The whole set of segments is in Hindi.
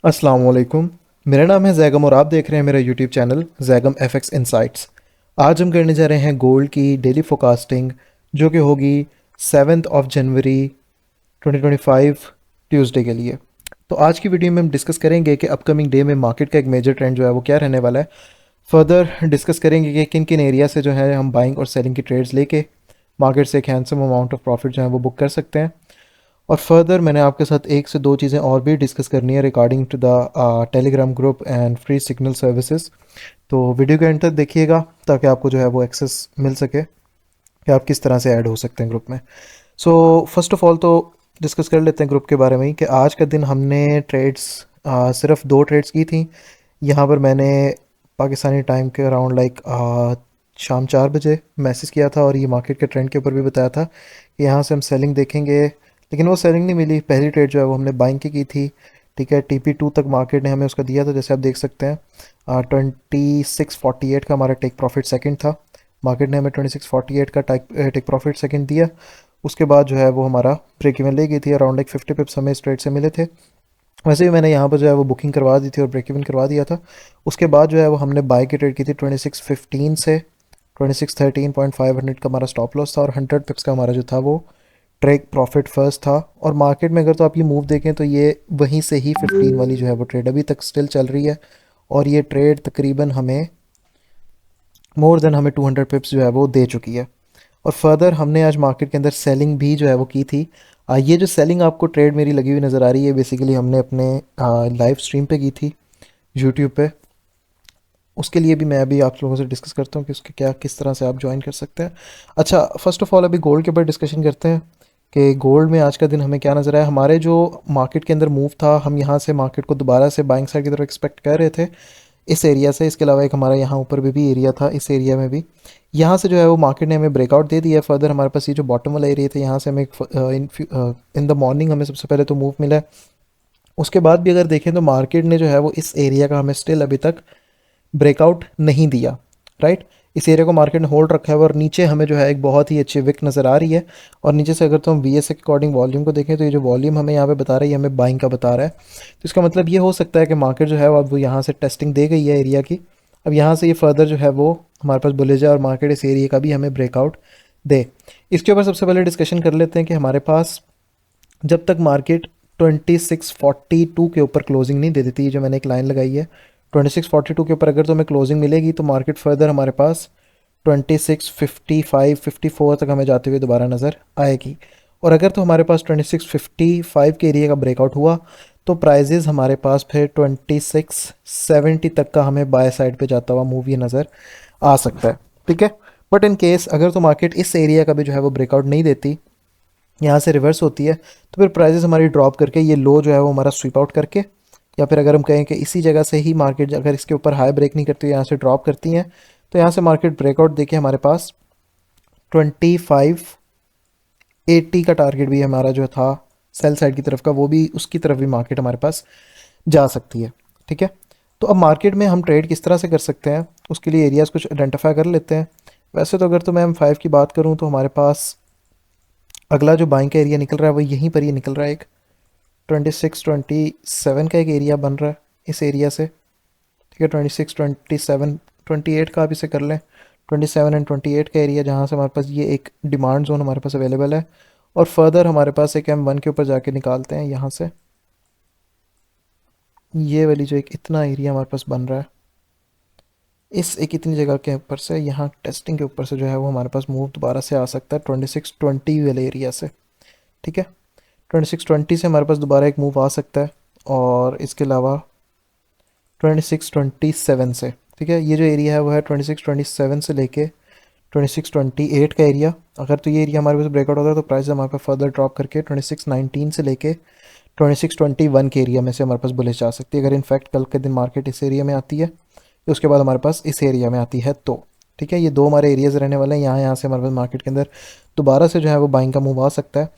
अस्सलाम वालेकुम। मेरा नाम है जैगम और आप देख रहे हैं मेरा YouTube channel Zaigham FX insights. आज हम करने जा रहे हैं गोल्ड की डेली फोरकास्टिंग जो कि होगी 7 जनवरी 2025 ट्यूसडे के लिए। तो आज की वीडियो में हम डिस्कस करेंगे कि अपकमिंग डे में मार्केट का एक मेजर ट्रेंड जो है वो क्या रहने वाला है। फर्दर डिस्कस करेंगे कि किन किन एरिया से जो है हम बाइंग और सेलिंग की ट्रेड्स लेके मार्केट से एक हैंडसम अमाउंट ऑफ प्रॉफिट जो है वो बुक कर सकते हैं। और फर्दर मैंने आपके साथ एक से दो चीज़ें और भी डिस्कस करनी है regarding to the Telegram group and free signal services. तो वीडियो के एंड तक देखिएगा ताकि आपको जो है वो एक्सेस मिल सके कि आप किस तरह से ऐड हो सकते हैं ग्रुप में। सो फर्स्ट ऑफ ऑल तो डिस्कस कर लेते हैं ग्रुप के बारे में ही कि आज का दिन हमने ट्रेड्स सिर्फ दो ट्रेड्स की थी। यहाँ पर मैंने पाकिस्तानी टाइम के अराउंड शाम 4 बजे मैसेज किया था और ये मार्केट के ट्रेंड के ऊपर भी बताया था कि यहाँ से हम सेलिंग देखेंगे, लेकिन वो सेलिंग नहीं मिली। पहली ट्रेड जो है वो हमने बाइंग की थी। ठीक है, TP2 तक मार्केट ने हमें उसका दिया था, जैसे आप देख सकते हैं 2648 का हमारा टेक प्रॉफिट सेकंड था। मार्केट ने हमें 2648 का टेक प्रॉफिट सेकंड दिया। उसके बाद जो है वो हमारा ब्रेक इवन ले गई थी, अराउंड 50 पिप्स हमें इस ट्रेड से मिले थे। वैसे भी मैंने यहाँ पर जो है वो बुकिंग करवा दी थी और ब्रेक इवन करवा दिया था। उसके बाद जो है वो हमने बाय की ट्रेड की थी 2615 से 2613.500 का हमारा स्टॉप लॉस था और 100 पिप्स का हमारा जो था वो ट्रेक प्रॉफिट फर्स्ट था। और मार्केट में अगर तो आप ये मूव देखें तो ये वहीं से ही 15 वाली जो है वो ट्रेड अभी तक स्टिल चल रही है और ये ट्रेड तकरीबन हमें मोर देन हमें 200 पिप्स जो है वो दे चुकी है। और फर्दर हमने आज मार्केट के अंदर सेलिंग भी जो है वो की थी। ये जो सेलिंग आपको ट्रेड मेरी लगी हुई नज़र आ रही है, बेसिकली हमने अपने लाइव स्ट्रीम पे की थी यूट्यूब पे। उसके लिए भी मैं अभी आप लोगों से डिस्कस करता हूँ कि उसके क्या किस तरह से आप ज्वाइन कर सकते हैं। अच्छा, फर्स्ट ऑफ ऑल अभी गोल्ड के ऊपर डिस्कशन करते हैं कि गोल्ड में आज का दिन हमें क्या नज़र आया। हमारे जो मार्केट के अंदर मूव था, हम यहाँ से मार्केट को दोबारा से बाइंग साइड की तरफ एक्सपेक्ट कर रहे थे इस एरिया से। इसके अलावा एक हमारा यहाँ ऊपर भी एरिया था, इस एरिया में भी यहाँ से जो है वो मार्केट ने हमें ब्रेकआउट दे दिया। फर्दर हमारे पास ये जो बॉटम वाला एरिया था, यहाँ से हमें इन द मॉर्निंग हमें सबसे पहले तो मूव मिला है। उसके बाद भी अगर देखें तो मार्केट ने जो है वो इस एरिया का हमें स्टिल अभी तक ब्रेकआउट नहीं दिया। राइट, इस एरिया को मार्केट ने होल्ड रखा है और नीचे हमें जो है एक बहुत ही अच्छी विक नज़र आ रही है। और नीचे से अगर तो हम VS के अकॉर्डिंग वॉल्यूम को देखें तो ये जो वॉल्यूम हमें यहाँ पे बता रहा है ये हमें बाइंग का बता रहा है। तो इसका मतलब ये हो सकता है कि मार्केट जो है वो अब वो यहाँ से टेस्टिंग दे गई है एरिया की। अब यहाँ से ये फर्दर जो है वो हमारे पास बुलिश है और मार्केट इस एरिया का भी हमें ब्रेकआउट दे। इसके ऊपर सबसे पहले डिस्कशन कर लेते हैं कि हमारे पास जब तक मार्केट 2642 के ऊपर क्लोजिंग नहीं दे देती, ये जो मैंने एक लाइन लगाई है 2642 के ऊपर अगर तो हमें क्लोजिंग मिलेगी तो मार्केट फर्दर हमारे पास 2655 54 तक हमें जाते हुए दोबारा नज़र आएगी। और अगर तो हमारे पास 2655 के एरिया का ब्रेकआउट हुआ तो प्राइजेज हमारे पास फिर 2670 तक का हमें बाय साइड पे जाता हुआ मूव ये नज़र आ सकता है। ठीक है, बट इन केस अगर तो मार्केट इस एरिया का भी जो है वो ब्रेकआउट नहीं देती, यहाँ से रिवर्स होती है, तो फिर प्राइजेस हमारी ड्रॉप करके ये लो जो है वो हमारा स्वीप आउट करके, या फिर अगर हम कहें कि इसी जगह से ही मार्केट अगर इसके ऊपर हाई ब्रेक नहीं करती, यहाँ से ड्रॉप करती हैं, तो यहाँ से मार्केट ब्रेकआउट देके हमारे पास 2580 का टारगेट भी हमारा जो था सेल साइड की तरफ का, वो भी उसकी तरफ भी मार्केट हमारे पास जा सकती है। ठीक है, तो अब मार्केट में हम ट्रेड किस तरह से कर सकते हैं उसके लिए एरियाज़ कुछ आइडेंटिफाई कर लेते हैं। वैसे तो अगर तो मैं M5 की बात करूँ तो हमारे पास अगला जो बाइंग का एरिया निकल रहा है वो यहीं पर ही निकल रहा है। एक 2627 का एक एरिया बन रहा है इस एरिया से। ठीक है, 26 27 28 का आप इसे कर लें। 27 एंड 28 का एरिया जहाँ से हमारे पास ये एक डिमांड जोन हमारे पास अवेलेबल है। और फर्दर हमारे पास एक M1 के ऊपर जाके निकालते हैं यहाँ से, ये वाली जो एक इतना एरिया हमारे पास बन रहा है, इस एक इतनी जगह के ऊपर से यहाँ टेस्टिंग के ऊपर से जो है वो हमारे पास मूव दोबारा से आ सकता है 2620 वाले एरिया से। ठीक है, 2620 से हमारे पास दोबारा एक मूव आ सकता है और इसके अलावा 2627 से। ठीक है, ये जो एरिया है वो है 2627 से लेके 2628 का एरिया। अगर तो ये एरिया हमारे पास ब्रेकआउट होता है तो प्राइस हमारे पास फर्दर ड्रॉप करके 2619 से लेके 2621 के एरिया में से हमारे पास बुलिश जा सकती है, अगर इनफैक्ट कल के दिन मार्केट इस एरिया में आती है तो उसके बाद हमारे पास इस एरिया में आती है तो। ठीक है, ये दो हमारे एरियाज़ रहने वाले हैं। यहाँ से हमारे पास मार्केट के अंदर दोबारा से जो है वो बाइंग का मूव आ सकता है।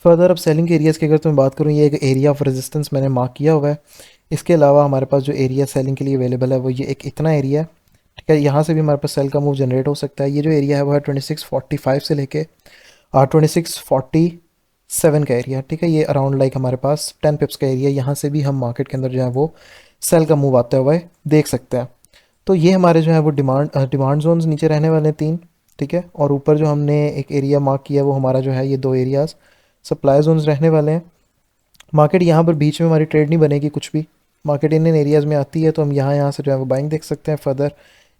फर्दर अब सेलिंग के एरियाज़ की अगर तो मैं बात करूँ, ये एक एरिया ऑफ रेजिस्टेंस मैंने मार्क किया हुआ है। इसके अलावा हमारे पास जो एरिया सेलिंग के लिए अवेलेबल है वो ये एक इतना एरिया है। ठीक है, यहाँ से भी हमारे पास सेल का मूव जनरेट हो सकता है। ये जो एरिया है वो है 2645 से लेके 2640 7 का एरिया, ठीक है। ये अराउंड लाइक हमारे पास 10 पिप्स का एरिया, यहाँ से भी हम मार्केट के अंदर जो है वो सेल का मूव आते हुए देख सकते हैं। तो ये हमारे जो है वो डिमांड जोन्स नीचे रहने वाले हैं 3, ठीक है। और ऊपर जो हमने एक एरिया मार्क किया है वो हमारा जो है ये 2 एरियाज़ सप्लाई जोन्स रहने वाले हैं। मार्केट यहाँ पर बीच में हमारी ट्रेड नहीं बनेगी कुछ भी, मार्केट इन एरियाज़ में आती है तो हम यहाँ से जो है वो बाइंग देख सकते हैं फर्दर,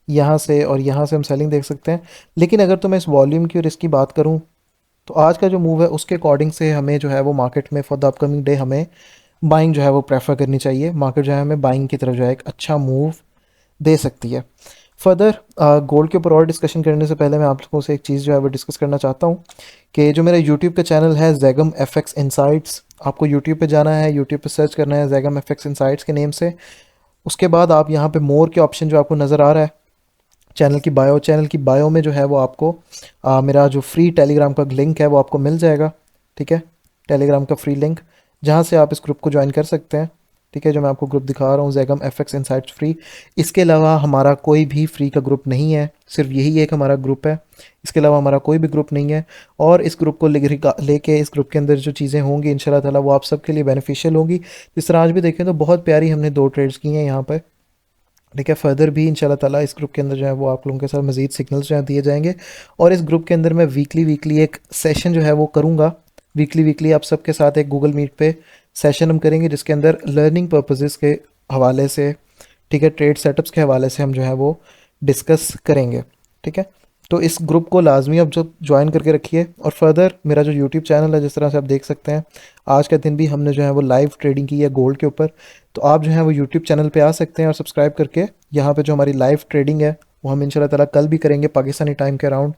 यहाँ से और यहाँ से हम सेलिंग देख सकते हैं। लेकिन अगर तो मैं इस वॉल्यूम की और इसकी बात करूँ तो आज का जो मूव है उसके अकॉर्डिंग से हमें जो है वो मार्केट में फॉर द अपकमिंग डे हमें बाइंग जो है वो प्रेफर करनी चाहिए। मार्केट जो है हमें बाइंग की तरफ जो है एक अच्छा मूव दे सकती है। फर्दर गोल्ड के ऊपर और डिस्कशन करने से पहले मैं आप लोगों से एक चीज़ जो है वो डिस्कस करना चाहता हूँ कि जो मेरा यूट्यूब का चैनल है जैगम एफएक्स इनसाइट्स, आपको यूट्यूब पे जाना है, यूट्यूब पे सर्च करना है जैगम एफएक्स इनसाइट्स के नेम से। उसके बाद आप यहाँ पे मोर के ऑप्शन जो आपको नज़र आ रहा है, चैनल की बायो में जो है वो आपको मेरा जो फ्री टेलीग्राम का लिंक है वो आपको मिल जाएगा, ठीक है। टेलीग्राम का फ्री लिंक जहाँ से आप इस ग्रुप को ज्वाइन कर सकते हैं, ठीक है। जो मैं आपको ग्रुप दिखा रहा हूँ जैगम एफएक्स इनसाइट्स फ्री, इसके अलावा हमारा कोई भी फ्री का ग्रुप नहीं है, सिर्फ यही एक हमारा ग्रुप है, इसके अलावा हमारा कोई भी ग्रुप नहीं है। और इस ग्रुप को लेके इस ग्रुप के अंदर जो चीज़ें होंगी इंशाल्लाह ताला वो आप सबके लिए बेनिफिशियल होंगी। जिस तरह आज भी देखें तो बहुत प्यारी हमने 2 ट्रेड्स की हैं यहाँ पर, ठीक है। फर्दर भी इंशाल्लाह ताला इस ग्रुप के अंदर जो है वो आप लोगों के साथ मज़ीद सिग्नल्स जो है दिए जाएंगे। और इस ग्रुप के अंदर मैं वीकली एक सेशन जो है वो करूँगा, वीकली आप सबके साथ एक गूगल मीट पे सेशन हम करेंगे जिसके अंदर लर्निंग पर्पसेस के हवाले से, ठीक है, ट्रेड सेटअप्स के हवाले से हम जो है वो डिस्कस करेंगे, ठीक है। तो इस ग्रुप को लाजमी अब जो ज्वाइन करके रखिए। और फर्दर मेरा जो यूट्यूब चैनल है जिस तरह से आप देख सकते हैं आज का दिन भी हमने जो है वो लाइव ट्रेडिंग की है गोल्ड के ऊपर, तो आप जो है वो यूट्यूब चैनल पे आ सकते हैं और सब्सक्राइब करके यहाँ पे जो हमारी लाइव ट्रेडिंग है वो हम इंशाल्लाह ताला कल भी करेंगे पाकिस्तानी टाइम के अराउंड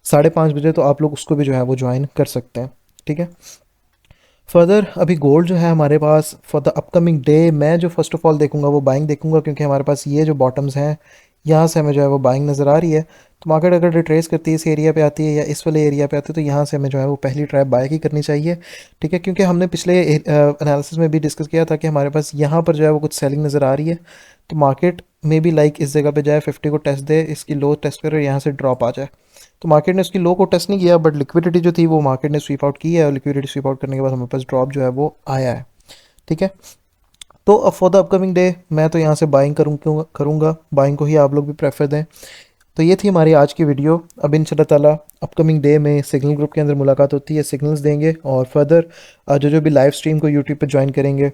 5:30 बजे, तो आप लोग उसको भी जो है वो ज्वाइन कर सकते हैं, ठीक है। फर्दर अभी गोल्ड जो है हमारे पास फॉर द अपकमिंग डे मैं जो फर्स्ट ऑफ ऑल देखूंगा वो बाइंग देखूंगा, क्योंकि हमारे पास ये जो बॉटम्स हैं यहाँ से हमें जो है वो बाइंग नज़र आ रही है। तो मार्केट अगर रिट्रेस करती है इस एरिया पे आती है या इस वाले एरिया पे आती है तो यहाँ से हमें जो है वो पहली ट्रैप बाय की करनी चाहिए, ठीक है। क्योंकि हमने पिछले एनालिसिस में भी डिस्कस किया था कि हमारे पास यहाँ पर जो है वो कुछ सेलिंग नज़र आ रही है, तो मार्केट में भी लाइक इस जगह पे जाए 50 को टेस्ट दे, इसकी लो टेस्ट करे और यहाँ से ड्रॉप आ जाए। तो मार्केट ने उसकी लो को टेस्ट नहीं किया बट लिक्विडिटी जो थी वो मार्केट ने स्वीप आउट की है, और लिक्विडिटी स्वीप आउट करने के बाद हमारे पास ड्रॉप जो है वो आया है, ठीक है। तो अब फॉर द अपकमिंग डे मैं तो यहाँ से बाइंग करूँगा, बाइंग को ही आप लोग भी प्रेफर दें। तो ये थी हमारी आज की वीडियो। अब इंशाल्लाह ताला अपकमिंग डे में सिग्नल ग्रुप के अंदर मुलाकात होती है, सिग्नल्स देंगे और फर्दर जो भी लाइव स्ट्रीम को यूट्यूब पे ज्वाइन करेंगे,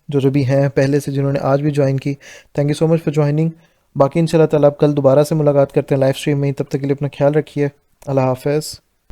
जो भी हैं पहले से जिन्होंने आज भी ज्वाइन की, thank you so much for joining. बाकी इंशाल्लाह ताला अब कल दोबारा से मुलाकात करते हैं लाइव स्ट्रीम में, तब तक के लिए अपना ख्याल रखिए। अल्लाह हाफ़िज़।